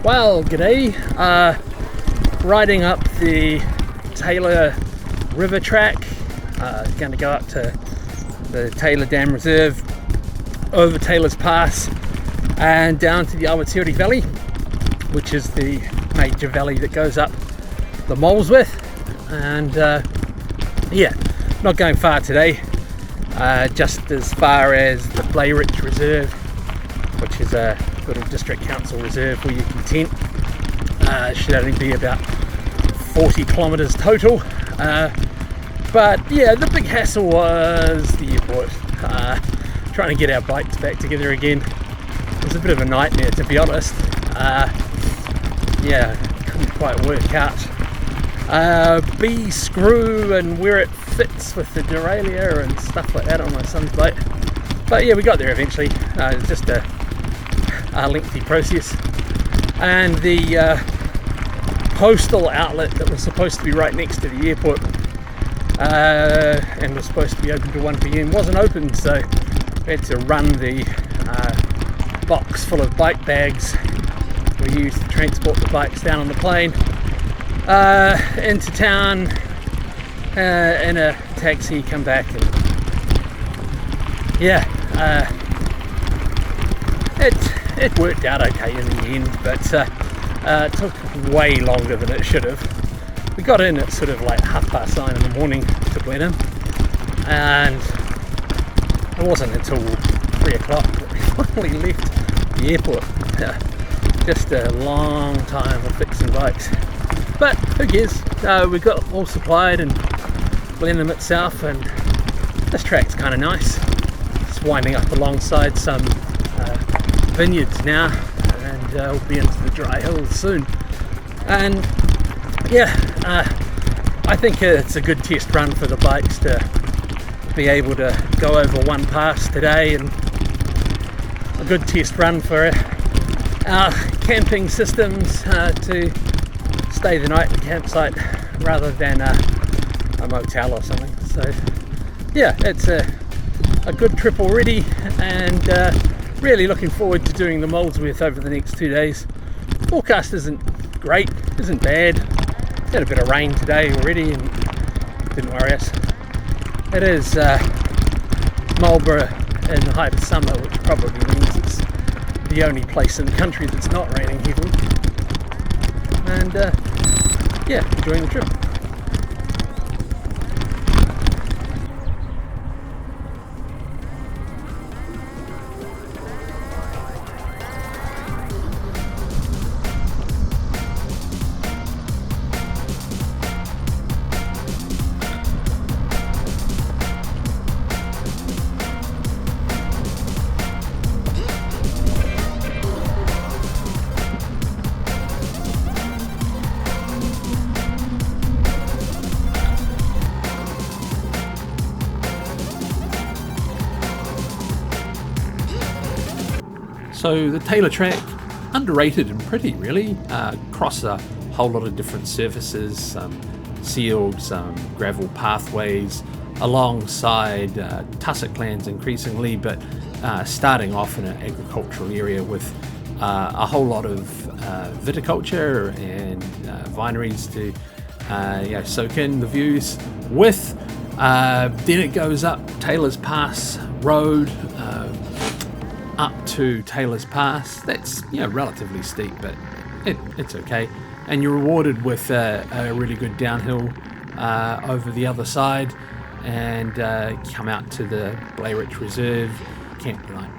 Well, g'day. Riding up the Taylor River track. Going to go up to the Taylor Dam Reserve, over Taylor's Pass, and down to the Awatere Valley, which is the major valley that goes up the Molesworth. And not going far today. Just as far as the Blenheim Reserve, which is a little district council reserve where you can tent. Should only be about 40 kilometres total. But yeah, the big hassle was the airport. Trying to get our bikes back together again. It was a bit of a nightmare, to be honest. Couldn't quite work out B-screw and where it fits with the derailleur and stuff like that on my son's bike. But yeah, we got there eventually. It was just a lengthy process. And the postal outlet that was supposed to be right next to the airport and was supposed to be open to 1 p.m. wasn't open, so we had to run the box full of bike bags we used to transport the bikes down on the plane into town in a taxi, come back, and it worked out okay in the end, but it took way longer than it should have. We got in at sort of like 9:30 in the morning to Blenheim, and it wasn't until 3 o'clock that we finally left the airport. Just a long time of fixing bikes, but who cares? We got all supplied in Blenheim itself, and this track's kind of nice. It's winding up alongside some vineyards now, and we'll be into the dry hills soon. And I think it's a good test run for the bikes to be able to go over one pass today, and a good test run for our camping systems to stay the night at the campsite rather than a motel or something. So yeah, it's a good trip already, and really looking forward to doing the Molesworth over the next 2 days. Forecast isn't great, isn't bad. Had a bit of rain today already and didn't worry us. It is Marlborough in the height of summer, which probably means it's the only place in the country that's not raining heavily. And enjoying the trip. So the Taylor track, underrated and pretty really, across a whole lot of different surfaces, some sealed, some gravel pathways, alongside tussock lands increasingly, but starting off in an agricultural area with a whole lot of viticulture and vineries to soak in the views with. Then it goes up Taylor's Pass Road, up to Taylor's Pass. That's relatively steep, but it's okay. And you're rewarded with a really good downhill over the other side, and come out to the Blenheim Reserve campsite.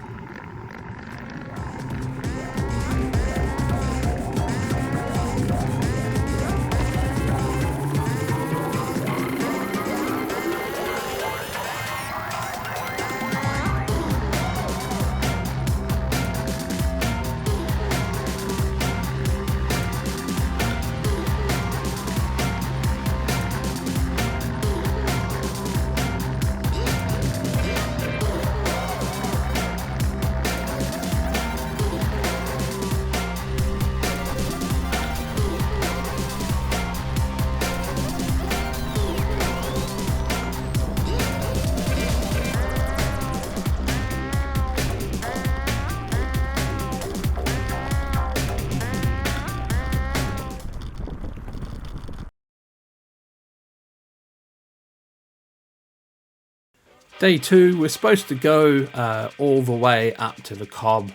Day 2, we're supposed to go all the way up to the Cobb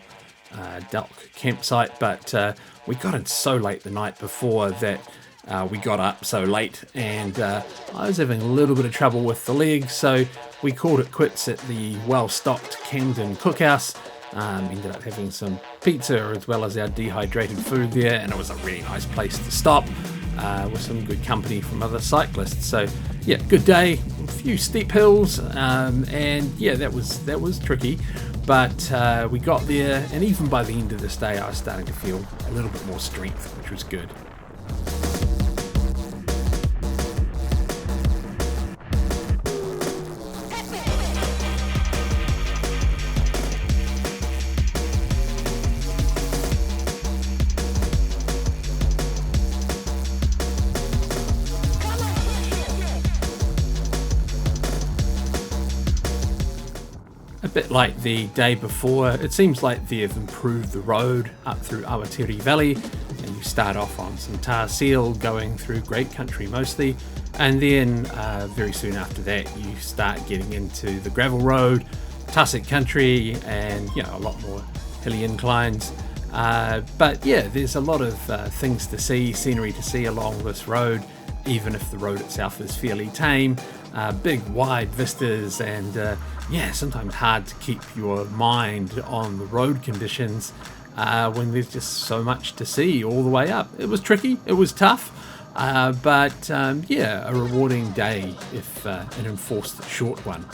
Dock campsite, but we got in so late the night before that we got up so late, and I was having a little bit of trouble with the legs, so we called it quits at the well-stocked Camden Cookhouse. Ended up having some pizza as well as our dehydrated food there, and it was a really nice place to stop with some good company from other cyclists. So yeah, good day, a few steep hills, and yeah, that was tricky, but we got there, and even by the end of this day I was starting to feel a little bit more strength, which was good. A bit like the day before, it seems like they've improved the road up through Awatere Valley, and you start off on some tar seal going through grape country mostly, and then very soon after that you start getting into the gravel road, tussock country, and a lot more hilly inclines. But yeah, there's a lot of things to see, scenery to see along this road, even if the road itself is fairly tame. Big wide vistas, and sometimes hard to keep your mind on the road conditions when there's just so much to see all the way up. It was tricky, it was tough, but a rewarding day if an enforced short one.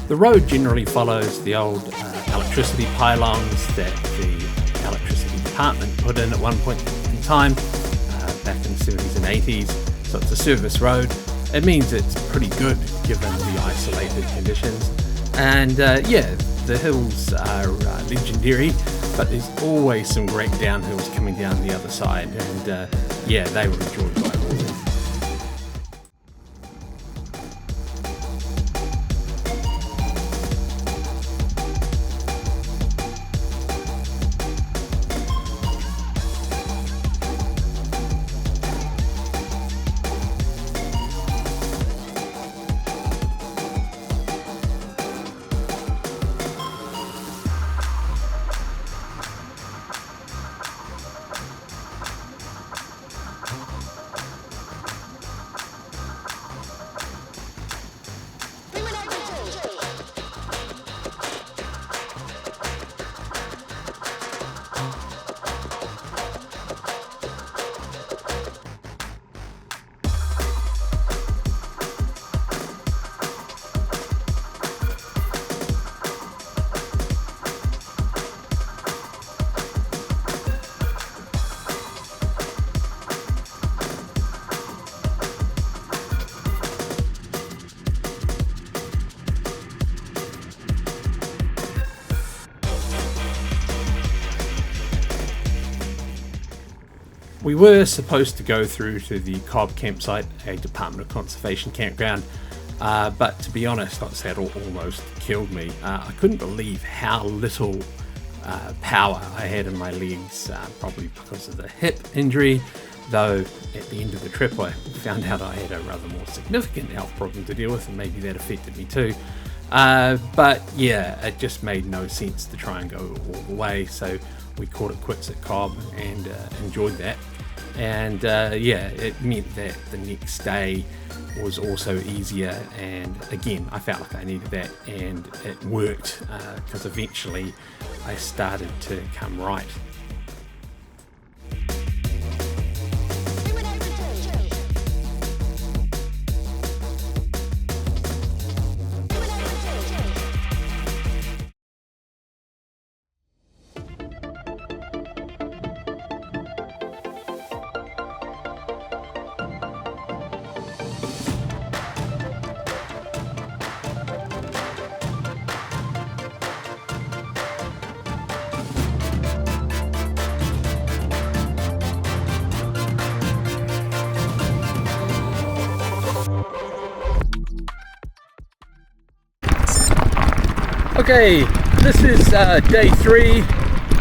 The road generally follows the old electricity pylons that the electricity department put in at one point in time, back in the 70s and 80s, so it's a service road. It means it's pretty good given the isolated conditions, and the hills are legendary, but there's always some great downhills coming down the other side, and they were enjoyed by all. We were supposed to go through to the Cobb campsite, a Department of Conservation campground, but to be honest, that saddle almost killed me. I couldn't believe how little power I had in my legs, probably because of the hip injury, though at the end of the trip I found out I had a rather more significant health problem to deal with, and maybe that affected me too. But yeah, it just made no sense to try and go all the way, so we called it quits at Cobb and enjoyed that. And yeah, it meant that the next day was also easier, and again I felt like I needed that, and it worked because eventually I started to come right. Okay, this is day 3.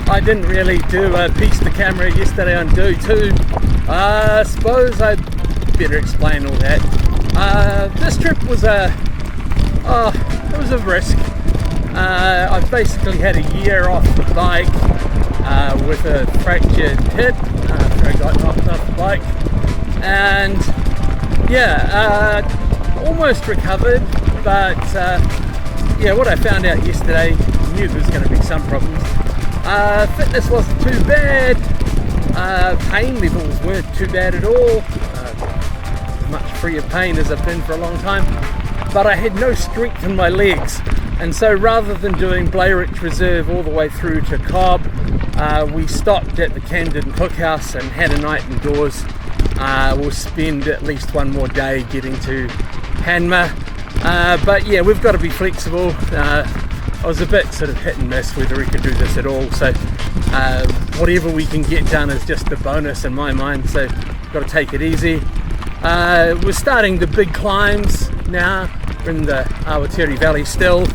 I didn't really do a piece to camera yesterday on day 2. I suppose I'd better explain all that. This trip was it was a risk. I basically had a year off the bike with a fractured hip after I got knocked off the bike, and yeah, almost recovered, but yeah, what I found out yesterday, I knew there was going to be some problems. Fitness wasn't too bad, pain levels weren't too bad at all, much free of pain as I've been for a long time, but I had no strength in my legs, and so rather than doing Blairitz Reserve all the way through to Cobb, we stopped at the Camden Cookhouse and had a night indoors. We'll spend at least one more day getting to Hanmer. But yeah, we've got to be flexible. I was a bit sort of hit and miss whether we could do this at all, so whatever we can get done is just a bonus in my mind, so got to take it easy. We're starting the big climbs now. We're in the Awatere Valley still,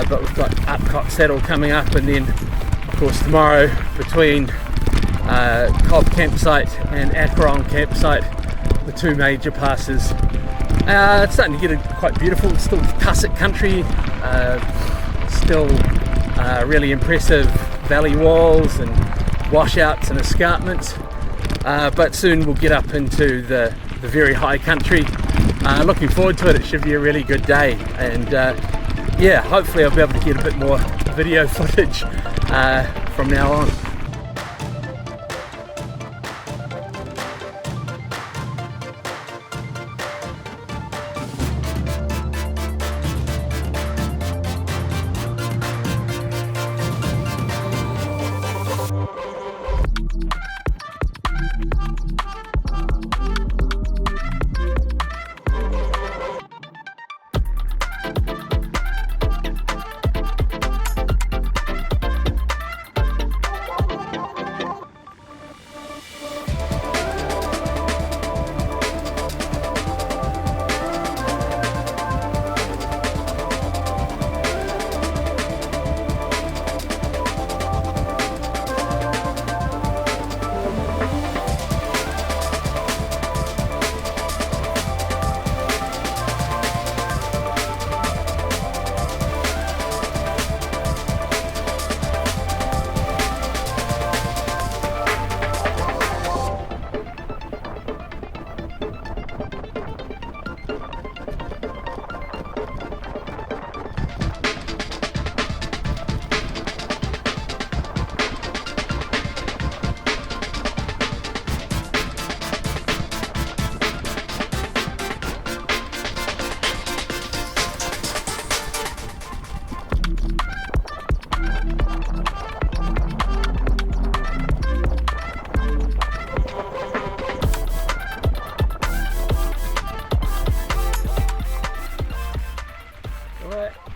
but we've got Upcott Saddle coming up, and then of course tomorrow between Cobb campsite and Acheron campsite, the two major passes. It's starting to get quite beautiful. It's still tussock country, still really impressive valley walls and washouts and escarpments, but soon we'll get up into the very high country. Looking forward to it. It should be a really good day, and yeah, hopefully I'll be able to get a bit more video footage from now on.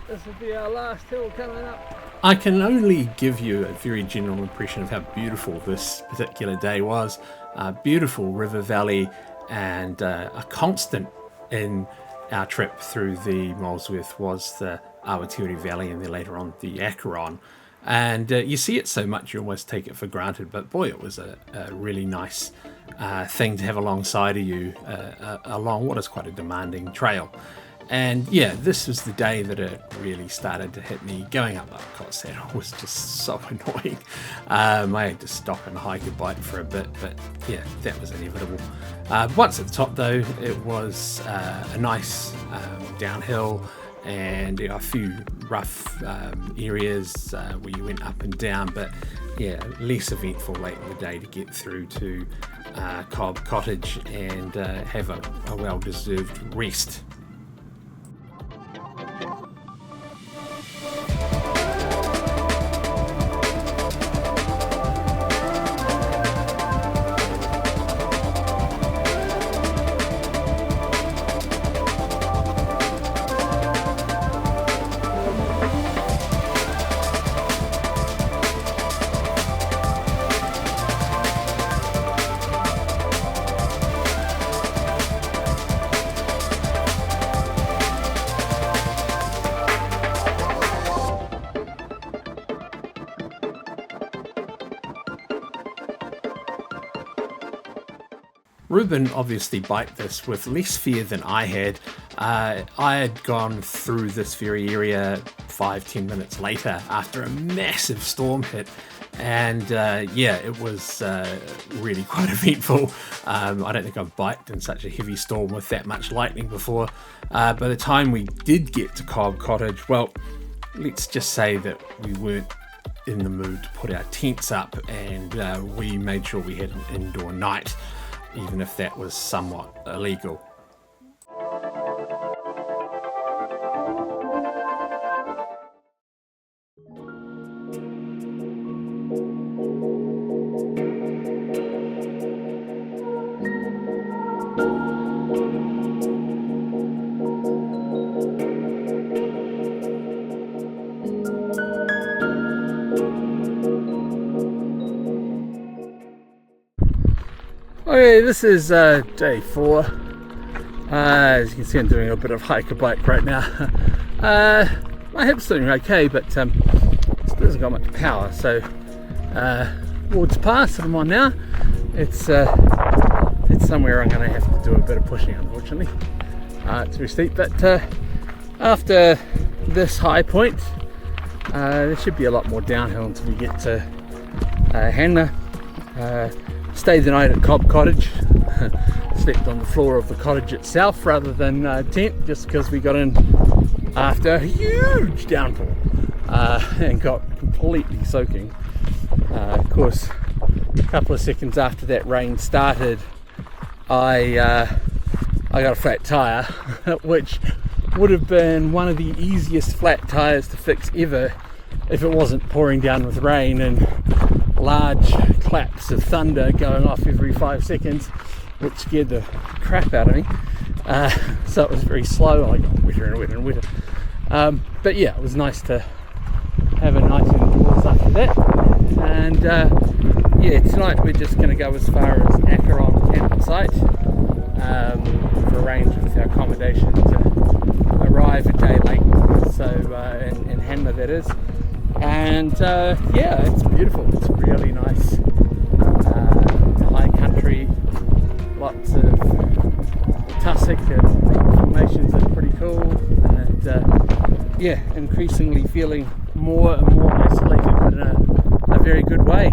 This will be our last hill coming up. I can only give you a very general impression of how beautiful this particular day was. Beautiful river valley, and a constant in our trip through the Molesworth was the Awatere Valley, and then later on the Acheron. And you see it so much you almost take it for granted, but boy, it was a really nice thing to have alongside of you along what is quite a demanding trail. And yeah, this was the day that it really started to hit me. Going up Upcott Saddle was just so annoying. I had to stop and hike a bite for a bit, but yeah, that was inevitable. Once at the top though, it was a nice downhill, and a few rough areas where you went up and down, but yeah, less eventful late in the day to get through to Cobb Cottage and have a well-deserved rest. Ruben obviously biked this with less fear than I had. I had gone through this very area 5-10 minutes later after a massive storm hit, and yeah, it was really quite eventful. I don't think I've biked in such a heavy storm with that much lightning before. By the time we did get to Cobb Cottage, well, let's just say that we weren't in the mood to put our tents up, and we made sure we had an indoor night, even if that was somewhat illegal. Okay, this is day 4. As you can see, I'm doing a bit of hike-a-bike right now. My hip's doing okay, but it hasn't got much power. So Ward's Pass that I'm on now, it's somewhere I'm going to have to do a bit of pushing, unfortunately. It's very steep, but after this high point, there should be a lot more downhill until we get to Hanmer. Stayed the night at Cobb Cottage. Slept on the floor of the cottage itself rather than tent, just because we got in after a huge downpour and got completely soaking. Of course, a couple of seconds after that rain started, I got a flat tire, which would have been one of the easiest flat tires to fix ever if it wasn't pouring down with rain and large claps of thunder going off every 5 seconds, which scared the crap out of me. So it was very slow. I got wetter and wetter and wetter. But yeah, it was nice to have a night indoors after that. And yeah, tonight we're just going to go as far as Acheron campsite for arrange with our accommodation to arrive a day late. So in Hanmer, that is. And yeah, it's beautiful. It's really nice high country, lots of tussock and rock formations that are pretty cool, and yeah, increasingly feeling more and more isolated, but in a very good way.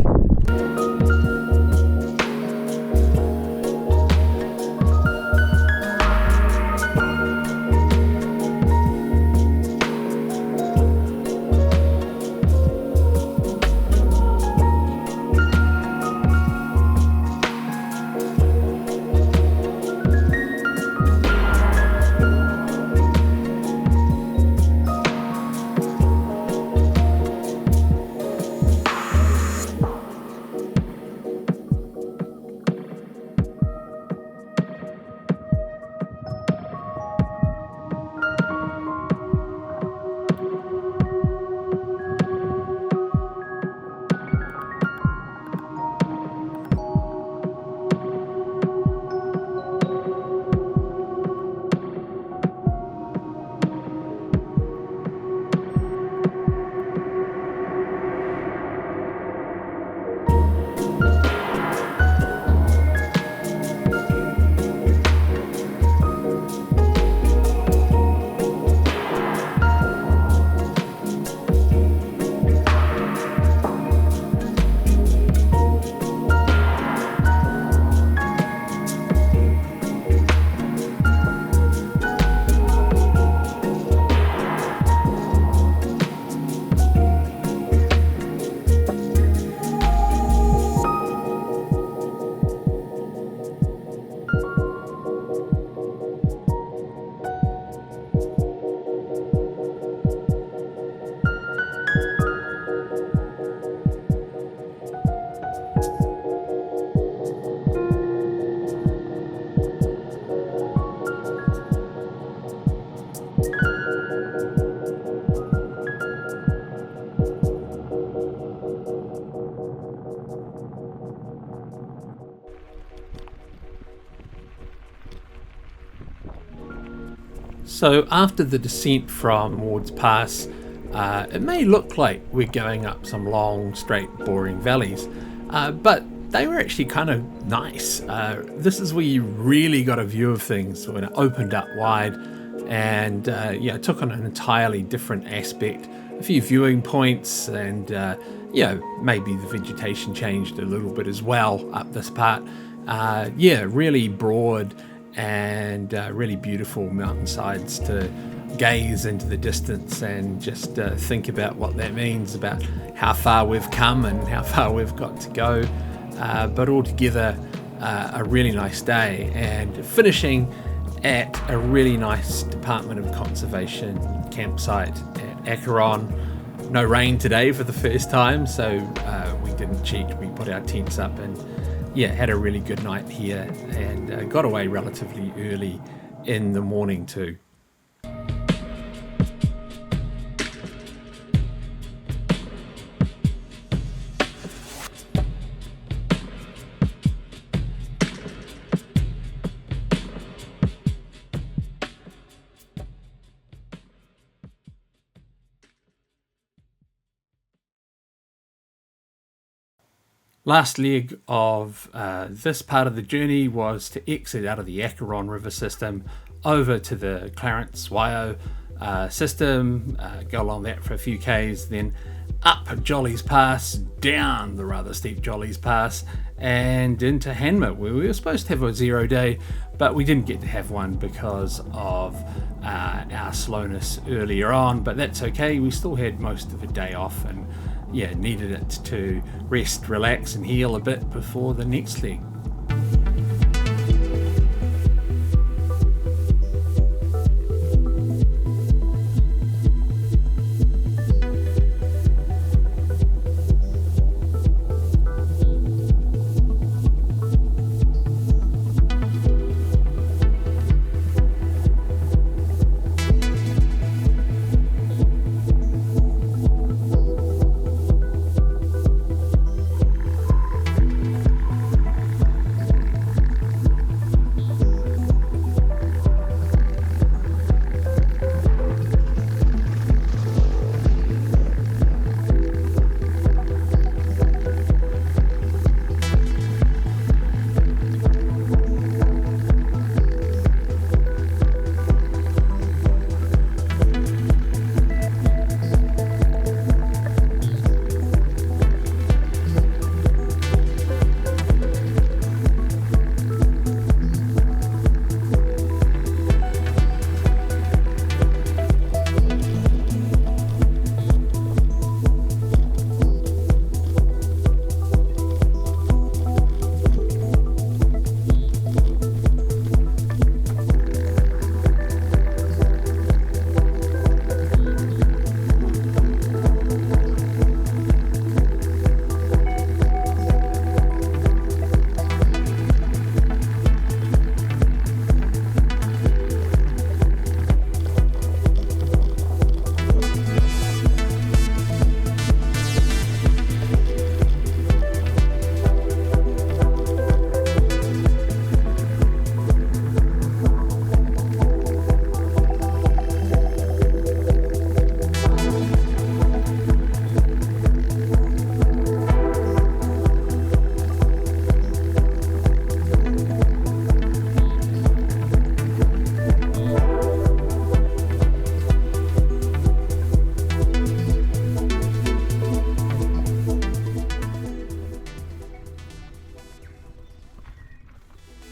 So after the descent from Ward's Pass, it may look like we're going up some long, straight, boring valleys, but they were actually kind of nice. This is where you really got a view of things when it opened up wide, and it took on an entirely different aspect. A few viewing points, and maybe the vegetation changed a little bit as well up this part. Really broad and really beautiful mountainsides to gaze into the distance and just think about what that means about how far we've come and how far we've got to go. But altogether, a really nice day, and finishing at a really nice Department of Conservation campsite at Acheron. No rain today for the first time, so we didn't cheat. We put our tents up and had a really good night here, and got away relatively early in the morning too. Last leg of this part of the journey was to exit out of the Acheron river system over to the Clarence Wyo system, go along that for a few k's, then up Jollies Pass, down the rather steep Jollies Pass, and into Hanmer, where we were supposed to have a 0 day, but we didn't get to have one because of our slowness earlier on. But that's okay, we still had most of the day off, and needed it to rest, relax and heal a bit before the next leg.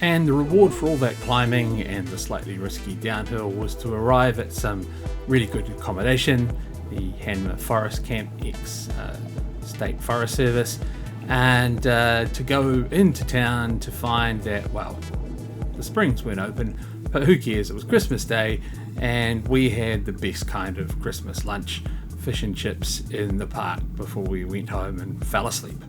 And the reward for all that climbing and the slightly risky downhill was to arrive at some really good accommodation, the Hanmer Forest Camp ex State Forest Service, and to go into town to find that, well, the springs weren't open, but who cares, it was Christmas Day, and we had the best kind of Christmas lunch, fish and chips in the park before we went home and fell asleep.